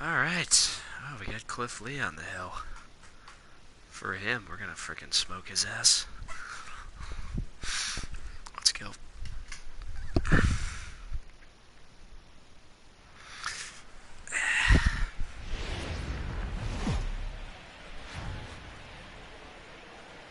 Alright. Oh, we got Cliff Lee on the hill. For him, we're gonna frickin' smoke his ass. Let's go.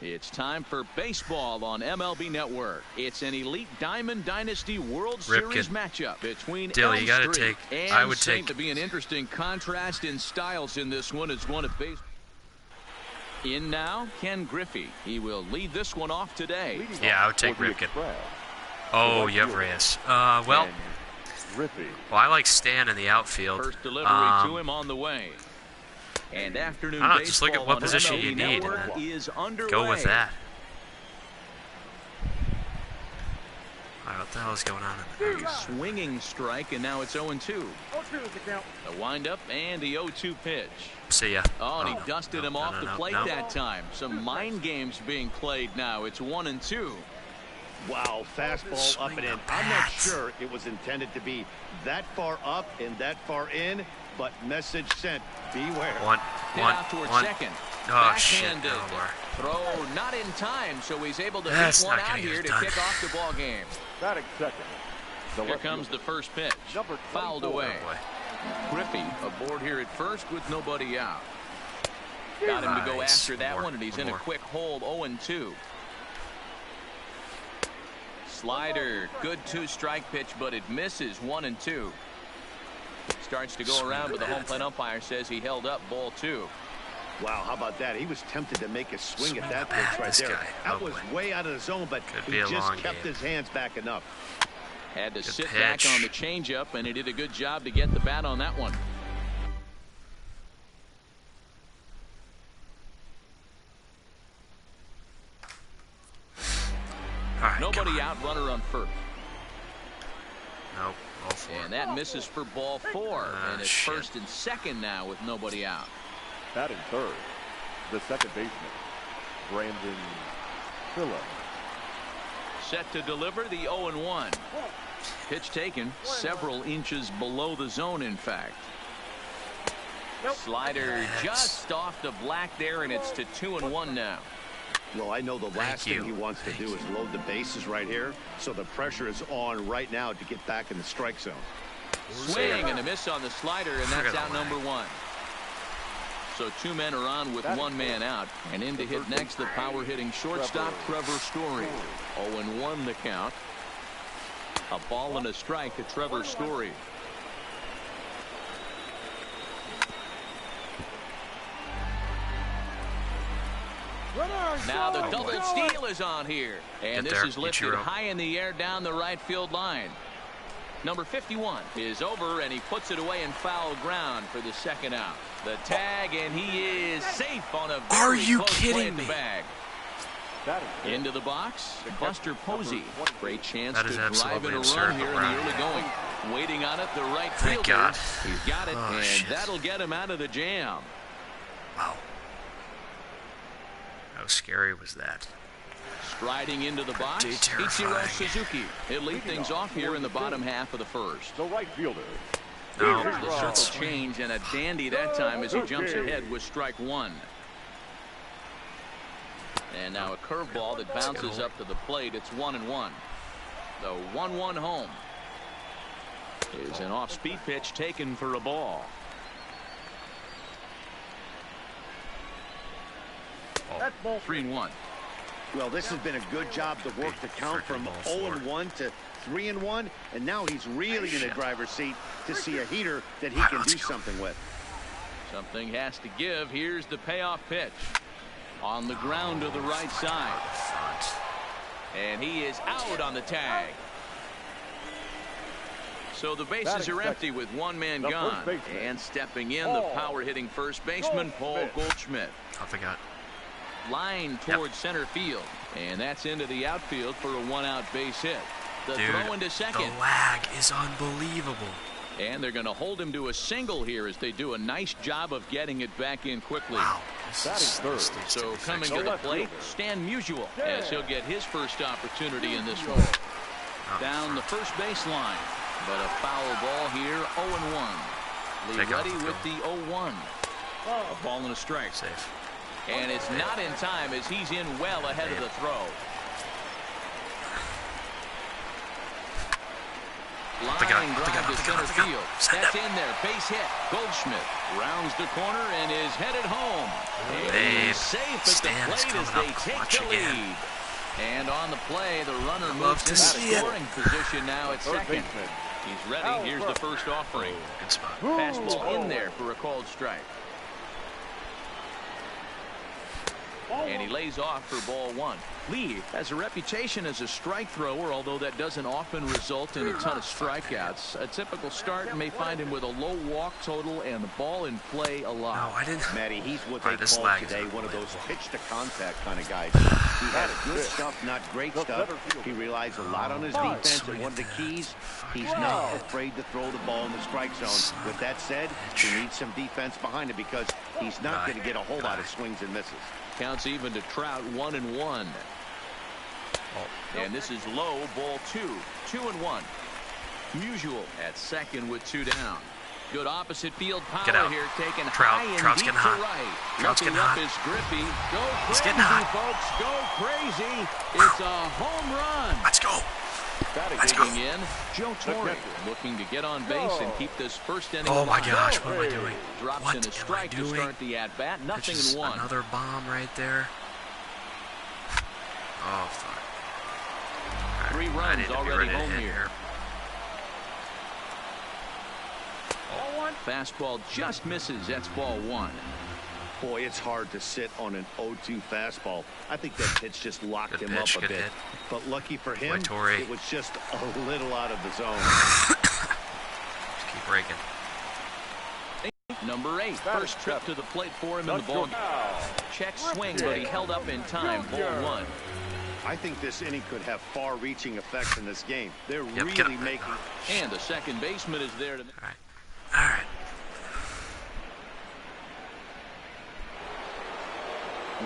It's time for baseball on MLB Network. It's an Elite Diamond Dynasty World Series matchup between Dilly, you gotta take. I would take. To be an interesting contrast in styles in this one is one of base. In now, Ken Griffey. He will lead this one off today. Yeah, I would take Ripken. Oh, you have Reyes. Well, I like Stan in the outfield. First delivery to him on the way. And afternoon I don't know, just look at what position MLB you need and go with that. What the hell is going on in there? Swinging strike, and now it's 0-2. The windup and the 0-2 pitch. See ya. Oh, and he dusted him off the plate that time. Some mind games being played now. It's 1-2. Wow, fastball up and in. I'm not sure it was intended to be that far up and that far in, but message sent. Beware. Hit out towards second. Oh, shit. Throw not in time, so he's able to hit one out here to kick off the ball game. Batting second. Here comes the first pitch. Fouled away. Griffey aboard here at first with nobody out. Got him to go after that one, and he's in a quick hold. 0-2. Slider, good 2-strike pitch, but it misses. 1-2. Starts to go around, but the home plate umpire says he held up. Ball 2. Wow, how about that? He was tempted to make a swing at that pitch right there. That was way out of the zone, but he just kept his hands back enough. Had to sit back on the changeup, and he did a good job to get the bat on that one. Right, nobody out, runner on first. Nope. And that misses for ball 4. And it's first and second now with nobody out. Batting third, the second baseman, Brandon Phillips. Set to deliver the 0-1. Pitch taken several inches below the zone, in fact. Slider just off the black there, and it's to 2-1 now. Well, I know the last thing he wants to do is load the bases right here, so the pressure is on right now to get back in the strike zone. Swing and a miss on the slider, and that's out number 1. So 2 men are on with 1 man out, and in to hit next the power hitting shortstop Trevor Story. 0-1 the count. A ball and a strike to Trevor Story. Now the double steal is on here, and this is lifted high in the air down the right field line. Number 51 is over, and he puts it away in foul ground for the second out. The tag, and he is safe on a very close play at the bag. Into the box, Buster Posey. Great chance to drive in a run here in the early going. Waiting on it, the right fielder. He's got it, and that'll get him out of the jam. Wow. How scary was that? Striding into the box, Ichiro Suzuki. He'll lead things off here in the bottom half of the first. The right fielder. No, the circle change, and a dandy that time as he jumps ahead with strike 1. And now a curveball that bounces up to the plate. It's 1-1. The 1-1 home is an off-speed pitch taken for a ball. That's ball 3-1. Well, this has been a good job to work the count from 0-1 to 3-1, and now he's really in the driver's seat to see a heater that he can do something with. Something has to give. Here's the payoff pitch. On the ground to the right side. And he is out on the tag. So the bases are empty with one man gone. And stepping in, the power-hitting first baseman, Paul Goldschmidt. I forgot. Line towards center field. And that's into the outfield for a one-out base hit. The throw into second. The lag is unbelievable. And they're going to hold him to a single here as they do a nice job of getting it back in quickly. Wow. So coming to the plate, Stan Musial, as he'll get his first opportunity in this one. Down the first baseline. But a foul ball here, 0-1. Lee Ruddy with the 0-1. A ball and a strike. Safe. And it's not in time as he's in well ahead of the throw. Line drive to center field. That's in there. Base hit. Goldschmidt rounds the corner and is headed home. And he's safe at the plate as they take the lead. And on the play, the runner moves into scoring position now at second. He's ready. Here's the first offering. Good spot. Fastball in there for a called strike. And he lays off for ball one. Lee has a reputation as a strike thrower, although that doesn't often result in a ton of strikeouts. A typical start may find him with a low walk total and the ball in play a lot. No, I didn't. Matty, he's what they call today one of those pitch-to-contact kind of guys. He had good stuff, not great stuff. He relies a lot on his defense, and one of the keys, he's not afraid to throw the ball in the strike zone. With that said, he needs some defense behind him because he's not going to get a whole lot of swings and misses. Counts even to Trout, 1-1. And this is low, ball 2. 2-1. Musial at second with 2 down. Good opposite field power here, taken high and Trout's deep getting to hot. right. Trout's getting hot. Is Griffey. Go He's crazy, getting hot. folks. Go crazy. It's a home run. Let's go. Digging in, Joe Torre looking to get on base and keep this first inning. Oh my gosh, what am I doing? Drops in a strike to start the at-bat. Nothing in one. Another bomb right there. Oh, fuck. Right. 3 runs already home here. Fastball just misses. That's ball 1. Boy, it's hard to sit on an 0-2 fastball. I think that pitch just locked him up a bit. Hit. But lucky for him, it was just a little out of the zone. Just keep breaking. Number 8, first trip to the plate for him in the ball. Check swing, but he held up in time. Ball 1. I think this inning could have far-reaching effects in this game. They're really making. And the second baseman is there to. All right. All right.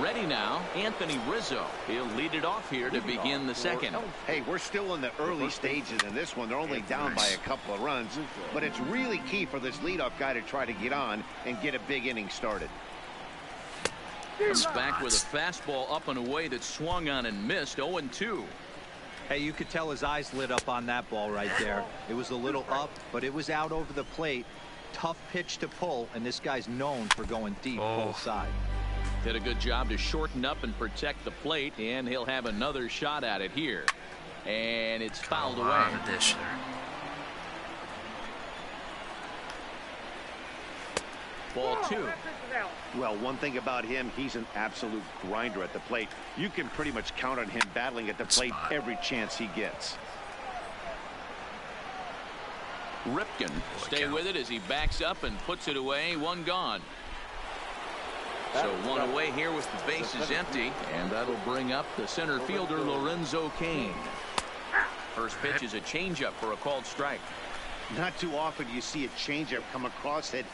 Ready now, Anthony Rizzo. He'll lead it off here to begin the second. Hey, we're still in the early stages in this one. They're only down by a couple of runs, but it's really key for this leadoff guy to try to get on and get a big inning started. Comes back with a fastball up and away that swung on and missed. 0-2. Hey, you could tell his eyes lit up on that ball right there. It was a little up, but it was out over the plate. Tough pitch to pull, and this guy's known for going deep both sides. Did a good job to shorten up and protect the plate, and he'll have another shot at it here. And it's fouled away. The dish there. Ball 2. Well, one thing about him, he's an absolute grinder at the plate. You can pretty much count on him battling at the plate every chance he gets. Ripken stay with it as he backs up and puts it away. 1 gone. So 1 away here with the bases empty, and that'll bring up the center fielder Lorenzo Cain. First pitch is a changeup for a called strike. Not too often you see a changeup come across at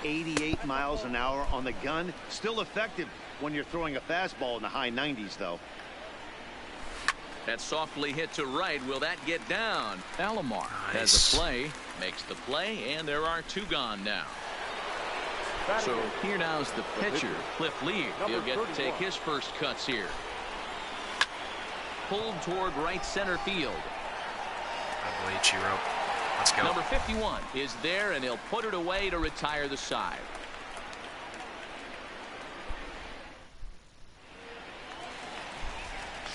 88 miles an hour on the gun. Still effective when you're throwing a fastball in the high 90s, though. That softly hit to right. Will that get down? Alomar has a play, makes the play, and there are 2 gone now. So here now's the pitcher, Cliff Lee. He'll get to take his first cuts here. Pulled toward right center field. I believe Chiro. Let's go. Number 51 is there, and he'll put it away to retire the side.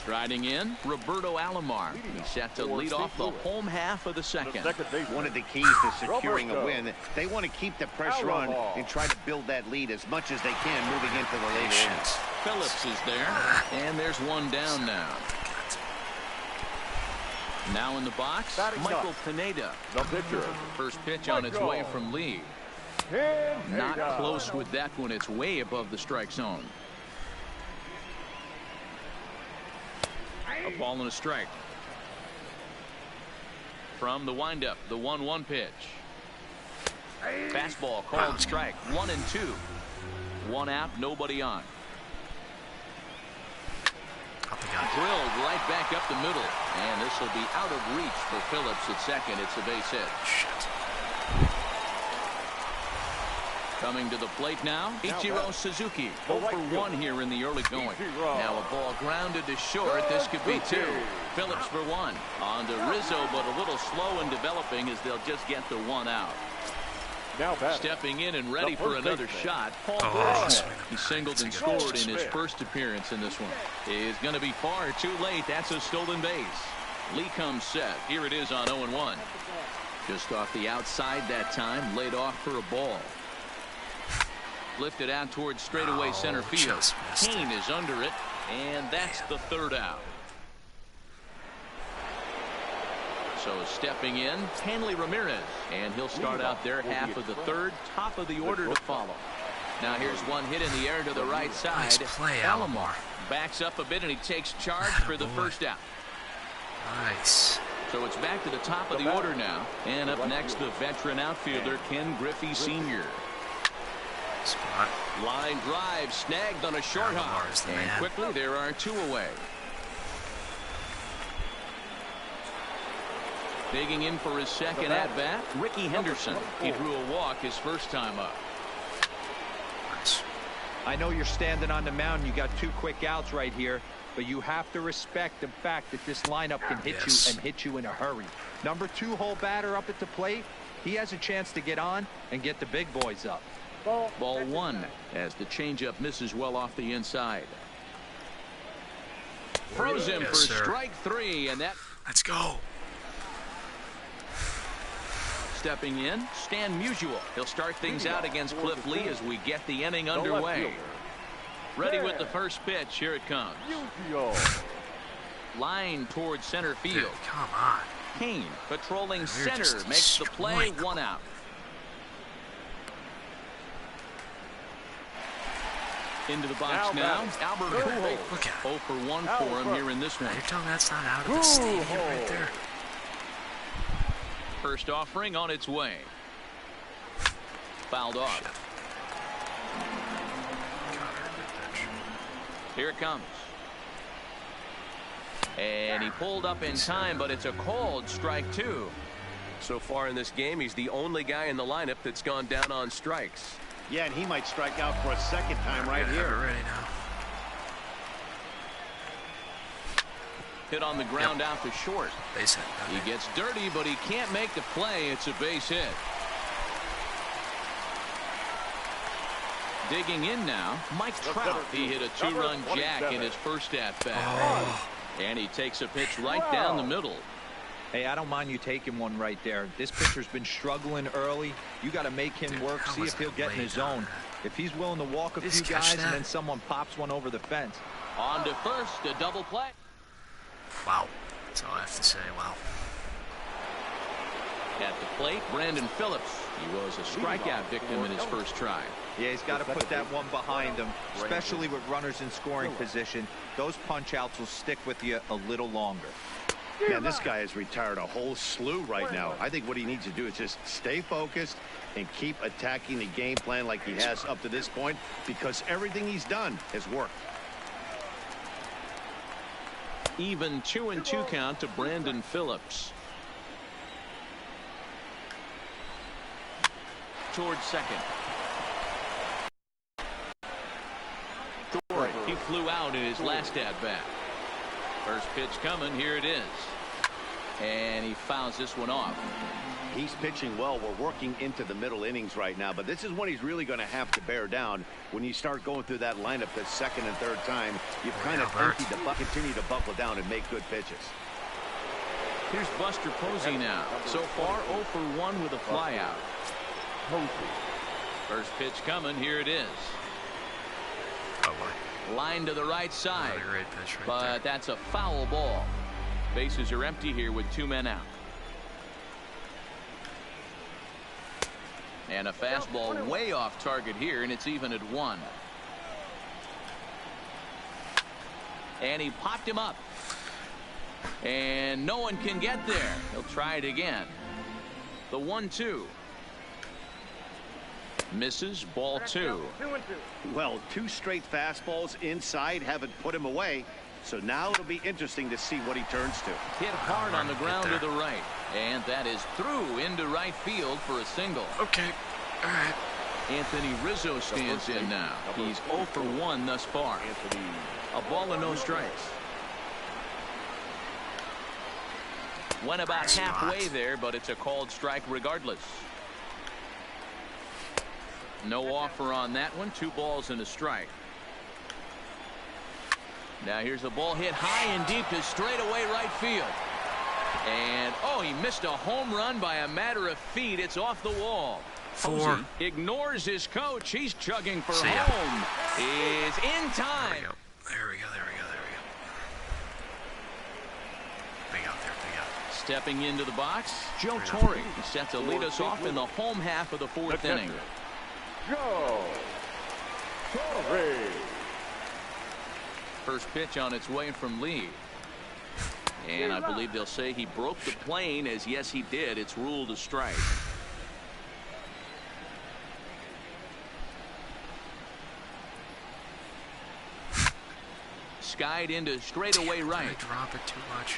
Striding in, Roberto Alomar. He's set to lead off the home half of the second. One of the keys to securing a win, they want to keep the pressure on and try to build that lead as much as they can moving into the later innings. Phillips is there, and there's one down now. Now in the box, Michael Pineda. First pitch on its way from Lee. Not close with that one. It's way above the strike zone. A ball and a strike. From the windup, the 1-1 pitch. Fastball called strike. 1-2. One out, nobody on. Drilled right back up the middle, and this will be out of reach for Phillips at second. It's a base hit. Shit. Coming to the plate now, Ichiro Suzuki. 0-for-1 here in the early going. Now a ball grounded to short. This could be 2. Phillips for 1. On to Rizzo, but a little slow in developing as they'll just get the 1 out. Stepping in and ready for another shot, Paul Goldschmidt. He singled and scored in his first appearance in this one. Is going to be far too late. That's a stolen base. Lee comes set. Here it is on 0-1. Just off the outside that time, laid off for a ball. Lifted out towards straightaway center field. Kane is under it, and that's the 3rd out. So stepping in, Hanley Ramirez, and he'll start out their half of the 3rd, top of the order to follow. Now here's one hit in the air to the right side. Nice play, Alomar. Backs up a bit, and he takes charge for the first out. Nice. So it's back to the top of the order now. And up next, the veteran outfielder, Ken Griffey Sr. Spot. Line drive snagged on a short hop. And quickly there are 2 away. Digging in for his second at-bat, Ricky Henderson. He drew a walk his first time up. Nice. I know you're standing on the mound. You got 2 quick outs right here, but you have to respect the fact that this lineup can hit you and hit you in a hurry. Number 2 hole batter up at the plate. He has a chance to get on and get the big boys up. Ball 1 as the changeup misses well off the inside. Throws him for strike 3, and that. Let's go. Stepping in, Stan Musial. He'll start things out against Cliff Lee as we get the inning underway. Ready with the first pitch. Here it comes. Line towards center field. Dude, come on. Kane patrolling center makes the play. 1 out. Into the box now. Albert Pujols. Look at 0-for-1 for him here in this one. You're telling me that's not out of the stadium right there. First offering on its way. Fouled off. Here it comes. And he pulled up in time, but it's a called strike 2. So far in this game, he's the only guy in the lineup that's gone down on strikes. Yeah, and he might strike out for a second time right here. Ready now. Hit on the ground out to short. Base hit. He gets dirty, but he can't make the play. It's a base hit. Digging in now, Mike Trout. He hit a 2-run jack in his first at-bat. And he takes a pitch right down the middle. Hey, I don't mind you taking one right there. This pitcher's been struggling early. You got to make him work, see if he'll get in his zone. If he's willing to walk a few guys and then someone pops one over the fence. On to first, a double play. Wow. That's all I have to say. Wow. At the plate, Brandon Phillips. He was a strikeout victim in his first try. Yeah, he's got to put that one behind him, especially with runners in scoring position. Those punch-outs will stick with you a little longer. Man, this guy has retired a whole slew right now. I think what he needs to do is just stay focused and keep attacking the game plan like he has up to this point, because everything he's done has worked. Even 2-2 count to Brandon Phillips. Towards second. He flew out in his last at-bat. First pitch coming. Here it is. And he fouls this one off. He's pitching well. We're working into the middle innings right now, but this is when he's really going to have to bear down. When you start going through that lineup the second and third time, you've kind of emptied the bucket, continue to buckle down and make good pitches. Here's Buster Posey now. So far 0 for 1 with a flyout. First pitch coming. Here it is. Oh boy. Line to the right side. Great pitch right but there. That's a foul ball. Bases are empty here with 2 men out. And a fastball way off target here, and it's even at 1. And he popped him up. And no one can get there. He'll try it again. The 1-2. Misses. Ball 2. Well, 2 straight fastballs inside haven't put him away. So now it'll be interesting to see what he turns to. Hit hard on the ground to the right. And that is through into right field for a single. Okay. All right. Anthony Rizzo stands in now. He's 0 for 1 thus far. A ball and no strikes. Went about halfway there, but it's a called strike regardless. No offer on that one. 2 balls and a strike. Now here's a ball hit high and deep to straightaway right field. And oh, he missed a home run by a matter of feet. It's off the wall. 4. Posey ignores his coach. He's chugging for home. Is in time. There we go. Big out there. Stepping into the box, Joe Torre set to lead us off in the home half of the 4th inning. Joe Torre. First pitch on its way from Lee. And I believe they'll say he broke the plane, as yes he did. It's ruled a strike. Skied into straightaway right. I drop it too much.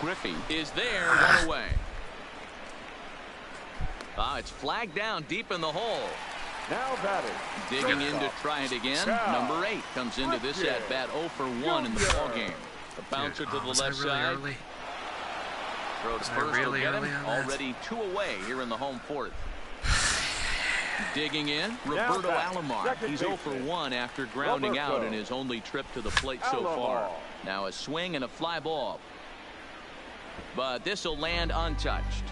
Griffey is there, 1 away. It's flagged down deep in the hole. Now batting. Digging in to try it again. Number 8 comes into this at bat 0 for 1 in the ball game. The bouncer to the left side. Early? Throw to first will get him. Already 2 away here in the home 4th. Digging in, Roberto Alomar. He's 0 for 1 after grounding out in his only trip to the plate so far. Now a swing and a fly ball. But this will land untouched.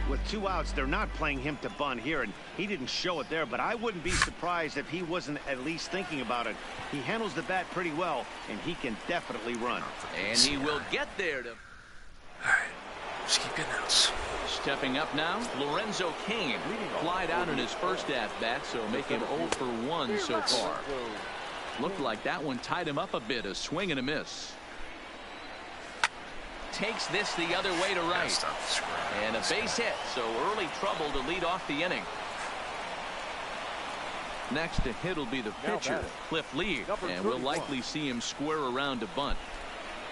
With 2 outs, they're not playing him to bunt here, and he didn't show it there, but I wouldn't be surprised if he wasn't at least thinking about it. He handles the bat pretty well, and he can definitely run. And he will get there to... All right. Just keep getting outs. Stepping up now, Lorenzo Cain. Flied out in his first at-bat, so make him 0 for 1 so far. Looked like that one tied him up a bit, a swing and a miss. Takes this the other way to right. And a base hit, so early trouble to lead off the inning. Next to hit will be the pitcher, Cliff Lee, and we'll likely see him square around to bunt.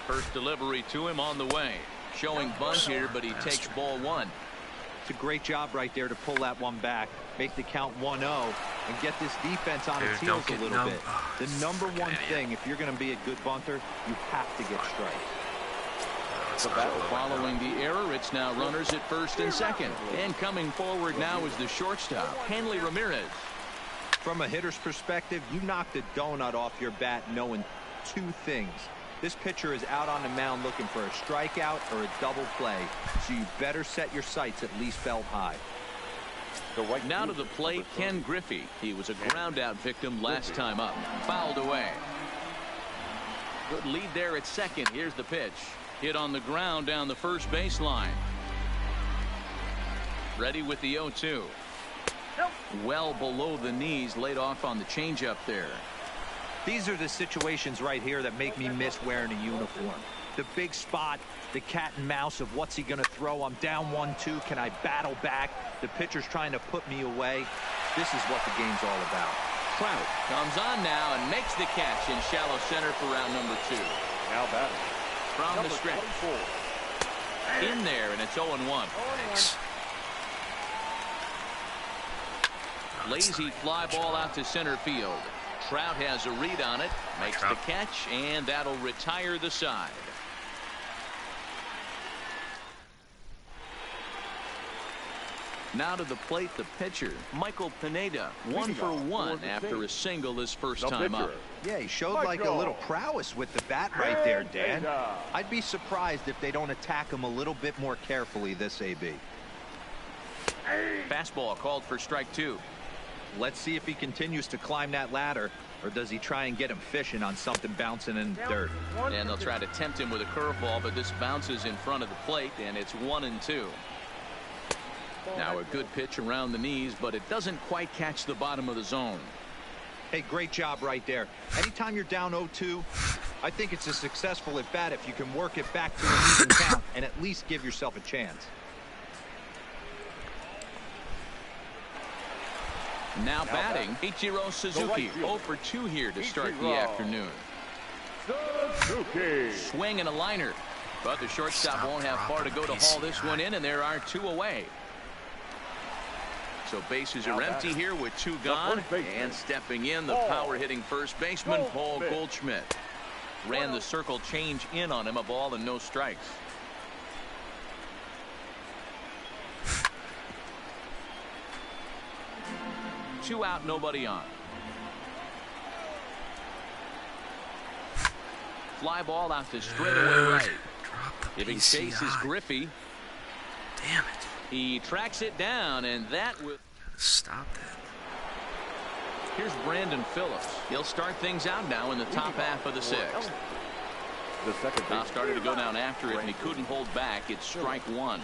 First delivery to him on the way. Showing bunt here, but he takes ball 1. It's a great job right there to pull that one back, make the count 1-0, and get this defense on its heels a little bit. The number 1 thing, if you're going to be a good bunter, you have to get strikes. Following the error, it's now runners at first and second. And coming forward now is the shortstop, Hanley Ramirez. From a hitter's perspective, you knocked a donut off your bat knowing 2 things. This pitcher is out on the mound looking for a strikeout or a double play, so you better set your sights at least belt high. Now to the plate, Ken Griffey. He was a ground-out victim last time up. Fouled away. Good lead there at second. Here's the pitch. Hit on the ground down the first baseline. Ready with the 0-2. Well below the knees, laid off on the changeup there. These are the situations right here that make me miss wearing a uniform. The big spot, the cat and mouse of what's he going to throw. I'm down 1-2. Can I battle back? The pitcher's trying to put me away. This is what the game's all about. Trout comes on now and makes the catch in shallow center for round number 2. Now batting. From the stretch. In there, and it's 0-1. Thanks. Lazy fly ball out to center field. Trout has a read on it, makes the catch, and that'll retire the side. Now to the plate, the pitcher, Michael Pineda, 1 for 1 after a single his first time up. Yeah, he showed like a little prowess with the bat right there, Dan. I'd be surprised if they don't attack him a little bit more carefully this AB. Fastball called for strike 2. Let's see if he continues to climb that ladder, or does he try and get him fishing on something bouncing in the dirt. And they'll try to tempt him with a curveball, but this bounces in front of the plate, and it's 1-2. Now a good pitch around the knees, but it doesn't quite catch the bottom of the zone. Hey, great job right there. Anytime you're down 0-2, I think it's a successful at bat if you can work it back to an even count and at least give yourself a chance. Now batting, Ichiro Suzuki, 0 for 2 here to start the afternoon. Suzuki. Swing and a liner, but the shortstop won't have far to go to haul this one in, and there are 2 away. So bases are empty here with 2 gone, and stepping in, the power hitting first baseman Paul Goldschmidt. Ran the circle change in on him, a ball and no strikes. Two out, nobody on. Fly ball out to straightaway right. Giving chase is Griffey. Damn it. He tracks it down, and that will stop that. Here's Brandon Phillips. He'll start things out now in the top half of the 6th. The second Now started to go down after it, and he couldn't hold back. It's strike 1.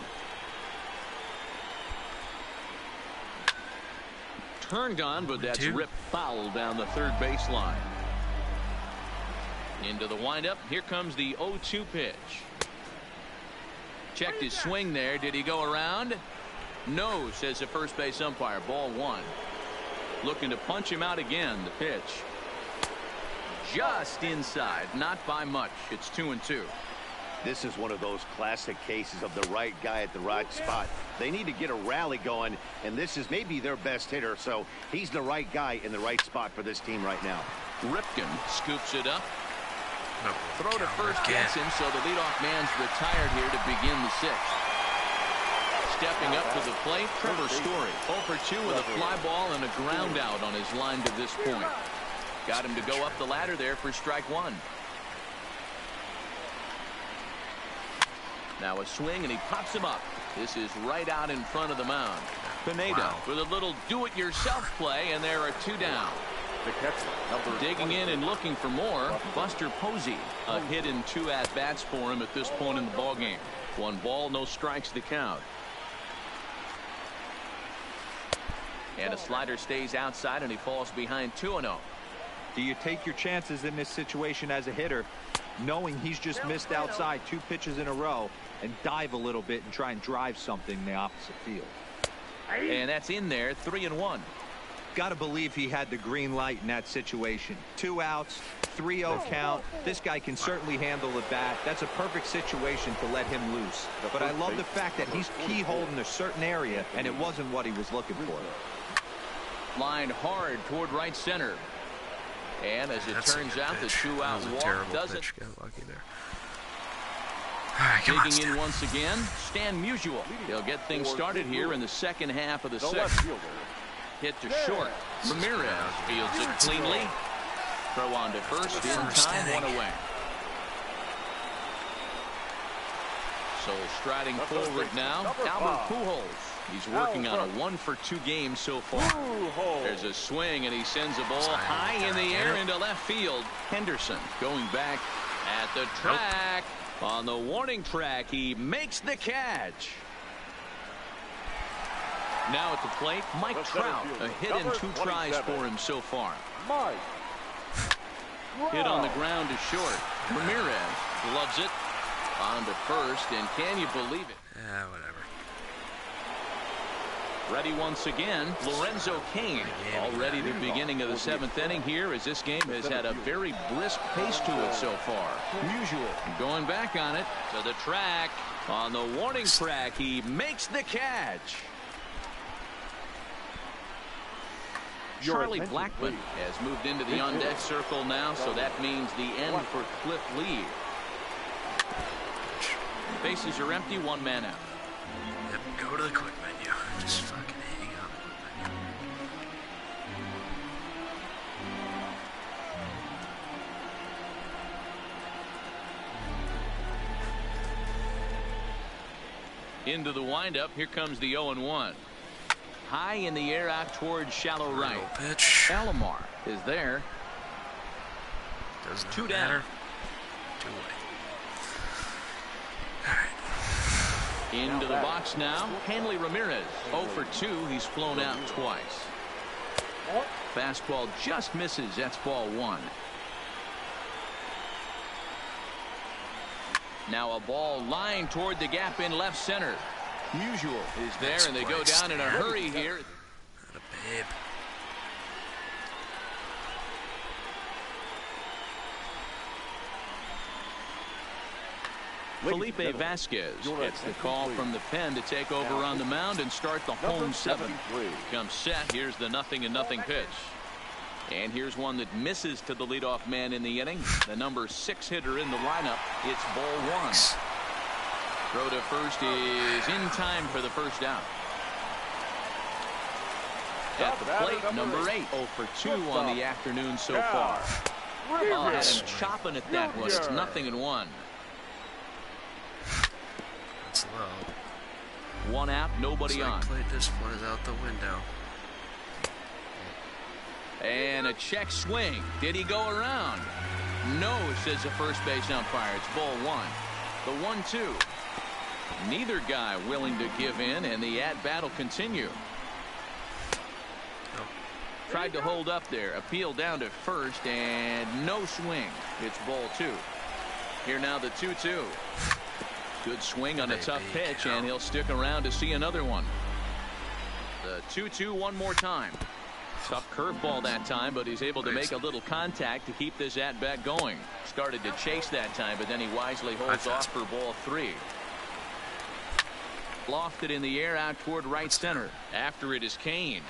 Turned on, but that's ripped foul down the third baseline. Into the windup. Here comes the 0-2 pitch. Checked his swing there. Did he go around? No, says the first base umpire. Ball 1. Looking to punch him out again. The pitch. Just inside. Not by much. It's 2-2. This is one of those classic cases of the right guy at the right spot. They need to get a rally going, and this is maybe their best hitter, so he's the right guy in the right spot for this team right now. Ripken scoops it up. Throw to first gets him, so the leadoff man's retired here to begin the 6th. Stepping up to the plate, Trevor Story. 0 for 2 with a fly ball and a ground out on his line to this point. Got him to go up the ladder there for strike 1. Now a swing, and he pops him up. This is right out in front of the mound. Pineda with a little do-it-yourself play, and there are 2 down. Digging in and looking for more, Buster Posey. A hit in 2 at-bats for him at this point in the ballgame. 1 ball, no strikes to count. And a slider stays outside, and he falls behind 2-0. Do you take your chances in this situation as a hitter, knowing he's just missed outside 2 pitches in a row, and dive a little bit and try and drive something in the opposite field? And that's in there, 3-1. Got to believe he had the green light in that situation. 2 outs, 3-0 count. This guy can certainly handle the bat. That's a perfect situation to let him loose. But I love the fact that he's keyholed in a certain area, and it wasn't what he was looking for. Lined hard toward right center. And as it turns out, the 2-out walk doesn't. Got lucky there. Digging in once again, Stan Musial. He'll get things started here in the second half of the 6th. Hit to short. Ramirez fields it cleanly. Throw on to first in time, 1 away. So striding forward now, Albert Pujols. He's working on a 1 for 2 game so far. There's a swing, and he sends a ball high in the air into left field. Henderson going back at the track. On the warning track, he makes the catch. Now at the plate, Mike Trout. A hit in 2 tries for him so far. Hit on the ground to short. Ramirez loves it. On to first, and can you believe it? Whatever. Ready once again, Lorenzo Cain. Already the beginning of the 7th inning here, as this game has had a very brisk pace to it so far. Usual. Going back on it to the track. On the warning track, he makes the catch. Charlie Blackmon has moved into the on-deck circle now, so that means the end for Cliff Lee. Bases are empty, 1 man out. Yep, go to the quick menu. Just fucking hang up. Into the windup. Here comes the 0-1. High in the air out towards shallow right. Pitch. Alomar is there. Doesn't Two matter. down. 2 away. Into the box now. Hanley Ramirez 0 for 2. He's flown out twice. Fastball just misses. That's ball 1. Now a ball lined toward the gap in left center. Musial is there, and they go down in a hurry here. Not a babe. Felipe Vasquez gets the call from the pen to take over on the mound and start the home 7. Comes set. Here's the 0-0 pitch. And here's one that misses to the leadoff man in the inning. The number 6 hitter in the lineup. It's ball 1. Throw to first is in time for the first out. At the plate, number 8. 0 for 2 on the afternoon so far. Oh, had him chopping at that one. It's 0-1. That's low. 1 out, nobody on. Plate discipline is out the window. And a check swing. Did he go around? No, says the first base umpire. It's ball 1. The 1-2. Neither guy willing to give in, and the at-bat will continue. Nope. Tried to hold up there. Appeal down to first, and no swing. It's ball 2. Here now the 2-2. Good swing on a tough pitch, and he'll stick around to see another one. The 2-2 one more time. Tough curveball that time, but he's able to make a little contact to keep this at-bat going. Started to chase that time, but then he wisely holds off for ball 3. Lofted in the air out toward right center. After it is Kane.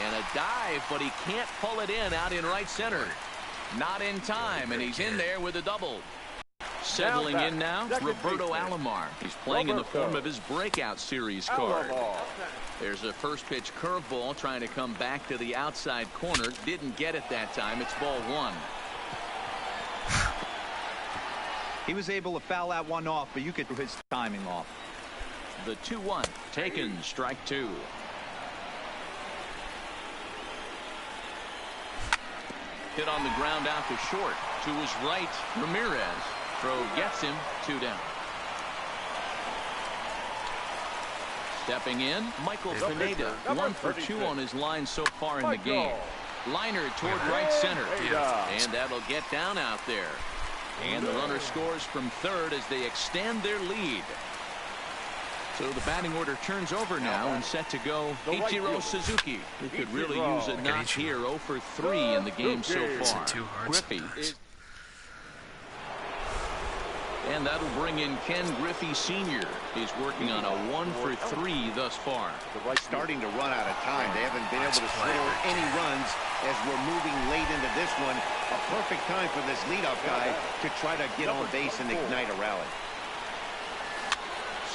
And a dive, but he can't pull it in out in right center. Not in time, and he's in there with a double. Settling in now, Roberto Alomar. He's playing in the form of his breakout series card. There's a first pitch curveball trying to come back to the outside corner. Didn't get it that time. It's ball 1. He was able to foul that one off, but you could do his timing off. The 2-1 taken, strike 2. Hit on the ground out to short. To his right, Ramirez. Throw gets him. 2 down. Stepping in, Michael Pineda. 1 for 2 on his line so far in the game. Liner toward right center. And that'll get down out there. And the runner scores from third as they extend their lead. So the batting order turns over now and set to go Ichiro Suzuki, who could really use a knock here. 0 for 3 in the game so far. Griffey. And that'll bring in Ken Griffey Sr. He's working on a 1 for 3 thus far. Starting to run out of time. They haven't been able to score any runs as we're moving late into this one. A perfect time for this leadoff guy to try to get on base and ignite a rally.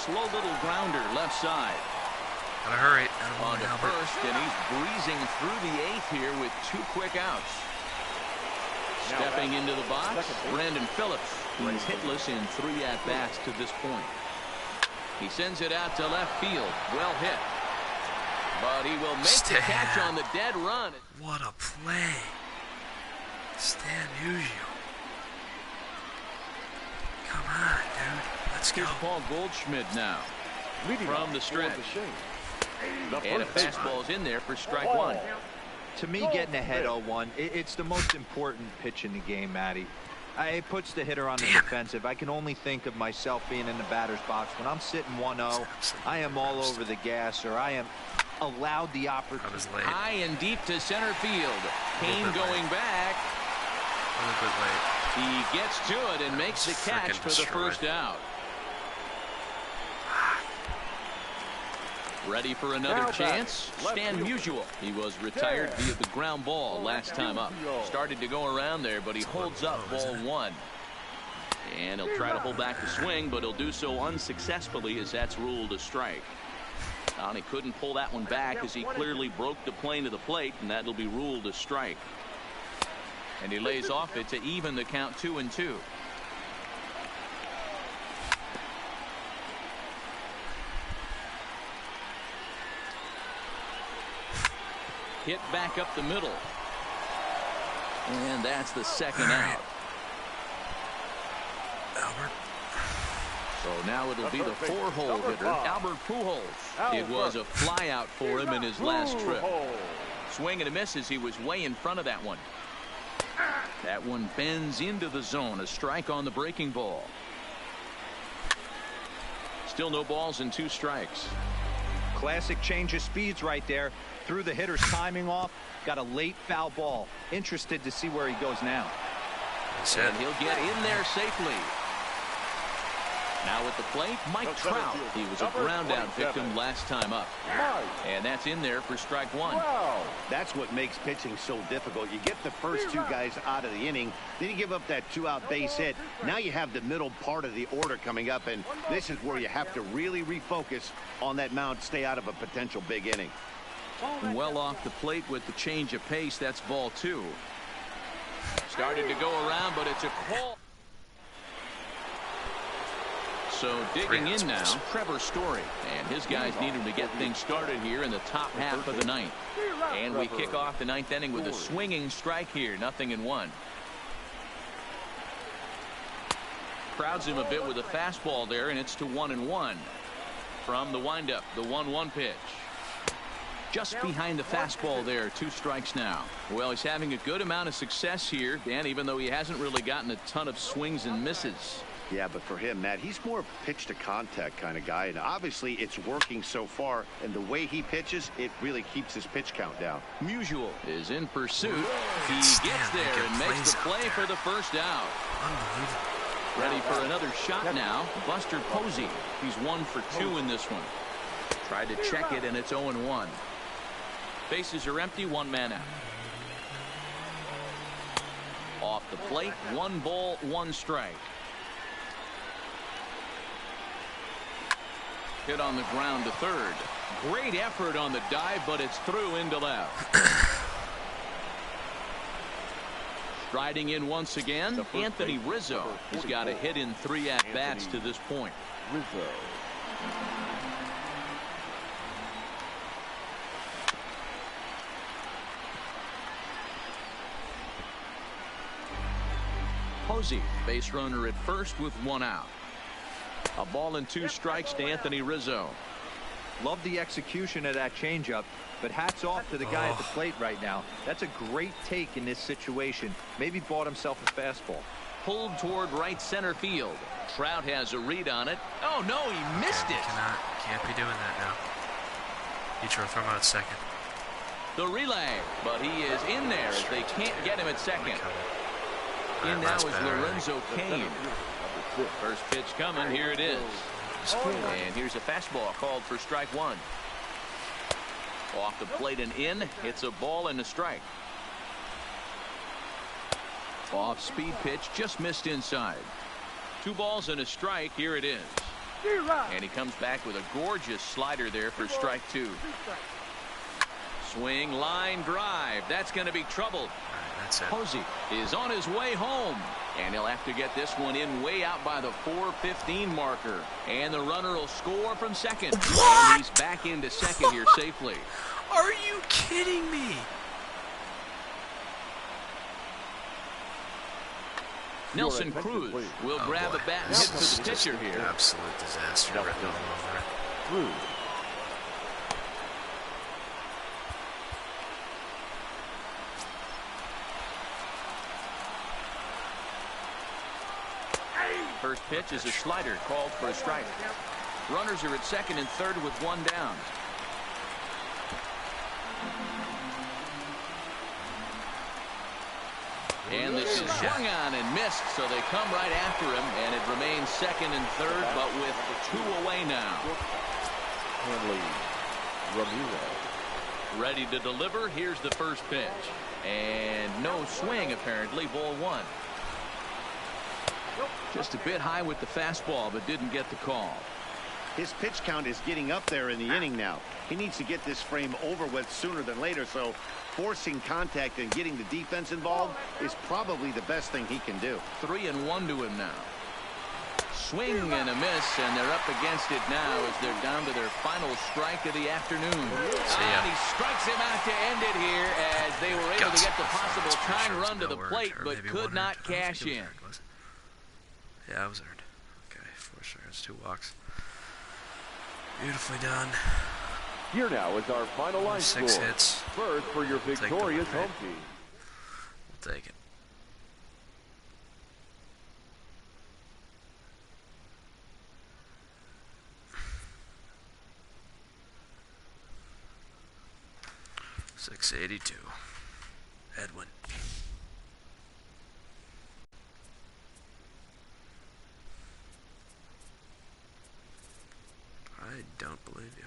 Slow little grounder left side. Gotta hurry. On to first, and he's breezing through the 8th here with 2 quick outs. Stepping into the box, Brandon Phillips. He's hitless in 3 at-bats to this point. He sends it out to left field. Well hit. But he will make the catch on the dead run. What a play. Stan Musial. Come on, dude. Let's go. Here's Paul Goldschmidt now. From the stretch. And a fastball's in there for strike 1. To me, getting ahead 0-1, it's the most important pitch in the game, Matty. It puts the hitter on the defensive. I can only think of myself being in the batter's box. When I'm sitting 1-0, I am all over the gas, or I am allowed the opportunity. High and deep to center field. Kane going back. A little bit late. He gets to it and makes the catch for the first out. Ready for another chance? Stan Musial. He was retired via the ground ball last time up. Started to go around there, but he holds up ball 1. And he'll try to hold back the swing, but he'll do so unsuccessfully as that's ruled a strike. And he couldn't pull that one back as he clearly broke the plane of the plate, and that'll be ruled a strike. And he lays off it to even the count 2-2. Hit back up the middle. And that's the second out. Albert. So now it'll be the 4-hole hitter, Albert Pujols. It was a fly out for him in his last trip. Swing and a miss as he was way in front of that one. That one bends into the zone. A strike on the breaking ball. Still no balls and 2 strikes. Classic change of speeds right there. Threw the hitter's timing off. Got a late foul ball. Interested to see where he goes now. And he'll get in there safely. Now at the plate, Mike Trout. He was a ground out victim last time up. And that's in there for strike 1. That's what makes pitching so difficult. You get the first 2 guys out of the inning, then you give up that 2-out base hit. Now you have the middle part of the order coming up, and this is where you have to really refocus on that mound, stay out of a potential big inning. Well off the plate with the change of pace. That's ball 2. Started to go around, but it's a call. So digging in now, Trevor Story, and his guys need him to get things started here in the top half of the 9th. And we kick off the 9th inning with a swinging strike here, 0-1. Crowds him a bit with a fastball there, and it's to 1-1. From the windup, the 1-1 pitch. Just behind the fastball there, 2 strikes now. Well, he's having a good amount of success here, Dan, even though he hasn't really gotten a ton of swings and misses. Yeah, but for him, Matt, he's more pitch to contact kind of guy, and obviously it's working so far, and the way he pitches, it really keeps his pitch count down. Musial is in pursuit. He gets there and makes the play for the first out. Ready for another shot now, Buster Posey. He's 1 for 2 in this one. Tried to check it, and it's 0-1. Bases are empty, 1 man out. Off the plate, 1 ball, 1 strike. Hit on the ground to third. Great effort on the dive, but it's through into left. Striding in once again, Anthony Rizzo. He's got a hit in 3 at-bats to this point. Rizzo. Posey, base runner at first with 1 out. A ball and 2 strikes to Anthony Rizzo. Love the execution of that changeup, but hats off to the guy at the plate right now. That's a great take in this situation. Maybe bought himself a fastball. Pulled toward right center field. Trout has a read on it. Oh no, he missed it. Can't be doing that now. Ichiro, throw him out at second. The relay, but he is in there as they can't get him at second. In now is Lorenzo Cain. First pitch coming. Here it is. And here's a fastball called for strike 1. Off the plate and in. It's a ball and a strike. Off speed pitch, just missed inside. 2 balls and a strike. Here it is. And he comes back with a gorgeous slider there for strike 2. Swing, line drive. That's going to be trouble. Posey is on his way home, and he'll have to get this one in way out by the 4:15 marker, and the runner will score from second. What? And he's back into second here safely. Are you kidding me? Nelson Cruz will grab a bat and hit to the pitcher here. Absolute disaster written all over it. Cruz. First pitch is a slider called for a strike. Runners are at second and third with 1 down. And this is swung on and missed, so they come right after him, and it remains second and third, but with 2 away now. Hanley Ramirez. Ready to deliver. Here's the first pitch. And no swing, apparently. Ball 1. Just a bit high with the fastball, but didn't get the call. His pitch count is getting up there in the inning now. He needs to get this frame over with sooner than later, so forcing contact and getting the defense involved is probably the best thing he can do. 3-1 to him now. Swing and a miss, and they're up against it now as they're down to their final strike of the afternoon. And he strikes him out to end it here as they were able to get the possible tying run to the plate, but could not cash in. Yeah, it was earned. Okay, 4 strikes, 2 walks. Beautifully done. Here now is our final line 6 score. hits. First for your victorious home team. We'll take it. $682. Edwin. I don't believe you.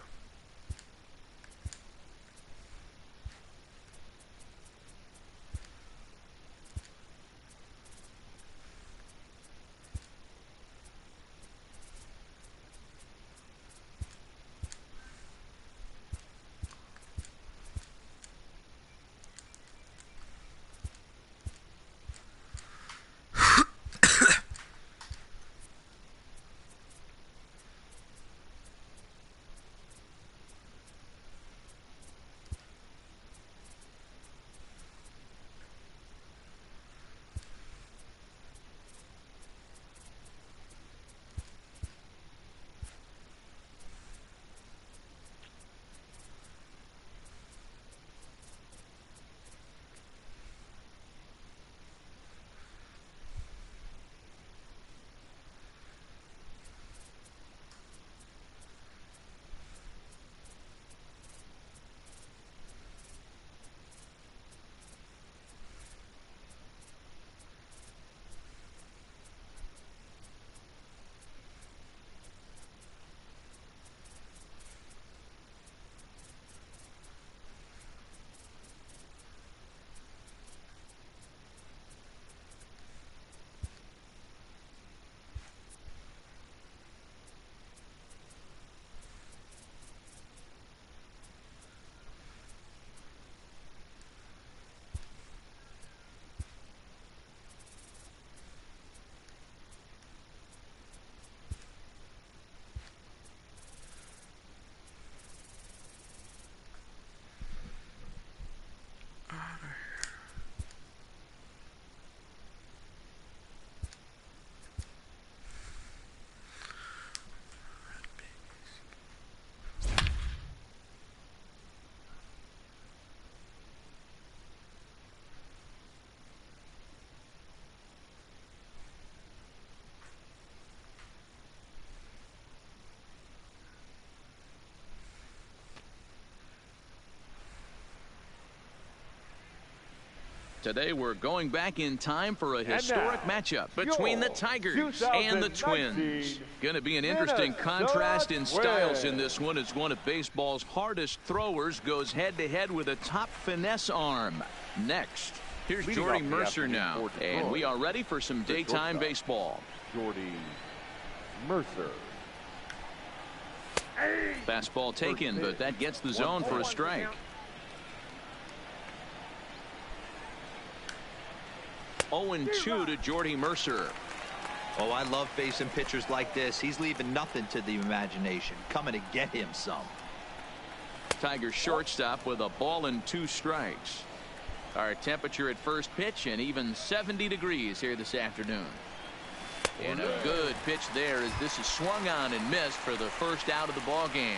Today we're going back in time for a historic matchup between the Tigers and the Twins. Going to be an interesting contrast in styles in this one as one of baseball's hardest throwers goes head-to-head with a top finesse arm. Next, here's Jordy Mercer now, and we are ready for some daytime baseball. Jordy Mercer. Fastball taken, but that gets the zone for a strike. 0-2 to Jordy Mercer. Oh, I love facing pitchers like this. He's leaving nothing to the imagination. Coming to get him some. Tigers shortstop with a ball and 2 strikes. Our temperature at first pitch and even 70 degrees here this afternoon. And a good pitch there as this is swung on and missed for the first out of the ball game.